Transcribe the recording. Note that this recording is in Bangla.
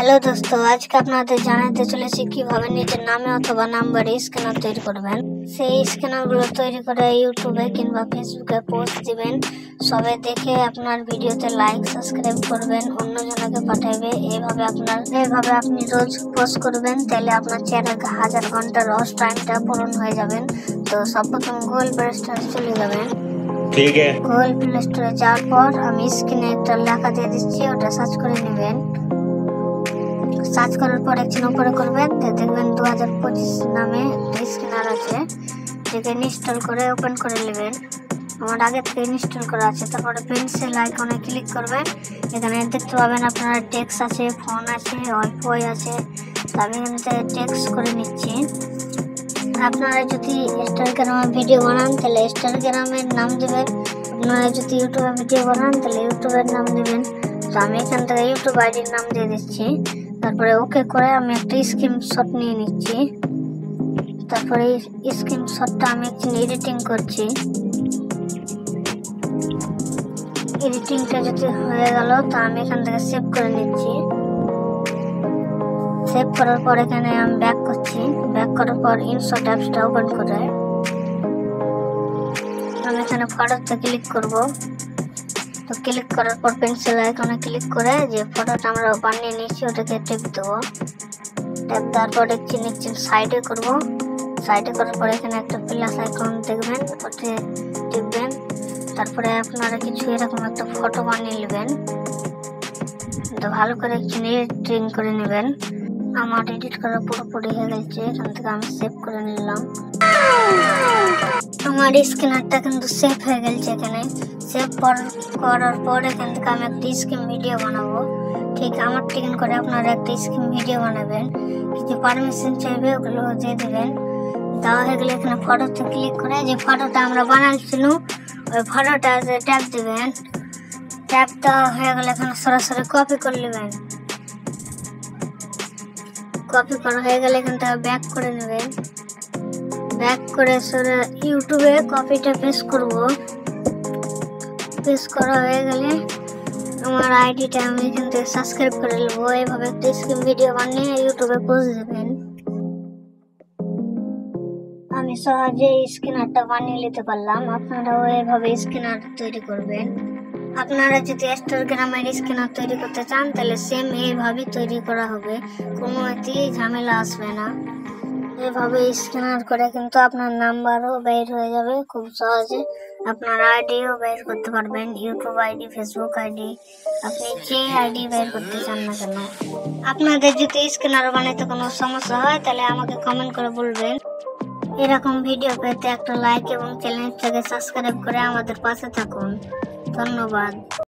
হ্যালো দোস্ত, আজকে আপনাদের জানাতে চলেছি কিভাবে নিজের নামে অথবা নাম্বারে স্ক্যানার তৈরি করবেন। সেই স্ক্যানারগুলো তৈরি করে ইউটিউবে কিংবা ফেসবুকে পোস্ট দিবেন। সবাই দেখে আপনার ভিডিওতে লাইক সাবস্ক্রাইব করবেন, অন্যজনকে পাঠাবে। এইভাবে আপনি রোজ পোস্ট করবেন, তাহলে আপনার 4000 ঘন্টার রস টাইমটা পূরণ হয়ে যাবেন। তো সর্বপ্রথম গুগল প্লে স্টোরে চলে যাবেন। ঠিক আছে, গুগল প্লে স্টোরে যাওয়ার পর আমি স্ক্রিনে একটা লেখা দিয়ে দিচ্ছি, ওটা সার্চ করে নেবেন। সার্চ করার পর একটু উপরে করবেন, দেখবেন 2025 নামে স্ক্যানার আছে, যেটা ইনস্টল করে ওপেন করে নেবেন। আমার আগে থেকে ইনস্টল করা আছে। তারপরে পেন্সিল আইকনে ক্লিক করবেন। এখানে দেখতে পাবেন আপনার টেক্সট আছে, ফোন আছে, ওয়াইফাই আছে। আমি এখানে টেক্সট করে নিচ্ছি। আপনারা যদি ইনস্টাগ্রামে ভিডিও বানান তাহলে ইনস্টাগ্রামের নাম দেবেন। আপনারা যদি ইউটিউবে ভিডিও বানান তাহলে ইউটিউবের নাম দেবেন। তো আমি এখান থেকে ইউটিউব আইডির নাম দিয়ে দিচ্ছি। তারপরে ওকে করে আমি একটা স্ক্রিনশট নিয়ে নিচ্ছি। তারপরে এই স্ক্রিনশটটা আমি একটু এডিটিং করছি। এডিটিংটা যদি হয়ে গেল তো আমি এখান থেকে সেভ করে নিচ্ছি। সেভ করার পর এখানে আমি ব্যাক করছি। ব্যাক করার পর ইনশট অ্যাপসটা ওপেন করে আমি এখানে ফটোতে ক্লিক করব। তো ক্লিক করার পর পেন্সিল আইকনে ক্লিক করে যে ফটোটা আমরা বানিয়ে নিয়েছি ওটাকে টেপ দেবো। টেপ দেওয়ার পর একটু নিচে সাইডে করব। সাইডে করার পর এখানে একটা প্লাস আইকন দেখবেন, ওতে টিপবেন। তারপরে আপনারা কিছু এরকম একটা ফটো বানিয়ে নেবেন। তো ভালো করে একটু এডিটিং করে নেবেন। আমার এডিট করা পুরোপুরি হয়ে গেছে। এখান থেকে আমি সেভ করে নিলাম। আমার স্ক্যানারটা কিন্তু সেভ হয়ে গেছে। এখানে সেভ করার পর এখান থেকে আমি একটা স্ক্রিন ভিডিও বানাবো। ঠিক আমার টিকিন করে আপনারা একটা স্ক্রিন ভিডিও বানাবেন। কিছু পারমিশন চাইবে, ওগুলো দিয়ে দেবেন। দেওয়া হয়ে গেলে এখানে ফটোতে ক্লিক করে যে ফটোটা আমরা বানাচ্ছিলাম ওই ফটোটা ট্যাপ দেবেন। ট্যাপ দেওয়া হয়ে গেলে এখানে সরাসরি কপি করে নেবেন। কপি করা হয়ে গেলে এখান থেকে ব্যাক করে নেবেন। ব্যাক করে ইউটিউবে কপিটা পেস্ট করব। পেস্ট করা হয়ে গেলে আমার আইডিটা আমি এখান থেকে সাবস্ক্রাইব করে নেবো। এইভাবে একটা স্ক্রিন ভিডিও বানিয়ে ইউটিউবে পোস্ট দেবেন। আমি সহজে স্ক্যানারটা বানিয়ে নিতে পারলাম। আপনারাও এইভাবে স্ক্যানার তৈরি করবেন। আপনারা যদি ইনস্টাগ্রামের স্ক্যানার তৈরি করতে চান তাহলে সেম এইভাবেই তৈরি করা হবে, কোনো এতেই ঝামেলা আসবে না। এভাবে স্ক্যানার করে কিন্তু আপনার নাম্বারও বের হয়ে যাবে খুব সহজে। আপনার আইডিও বের করতে পারবেন, ইউটিউব আইডি, ফেসবুক আইডি, আপনি যে আইডি বের করতে চান না কেন। আপনাদের যদি স্ক্যানার বানাইতে কোনো সমস্যা হয় তাহলে আমাকে কমেন্ট করে বলবেন। এরকম ভিডিও পেতে একটা লাইক এবং চ্যানেলটাকে সাবস্ক্রাইব করে আমাদের পাশে থাকুন। ধন্যবাদ।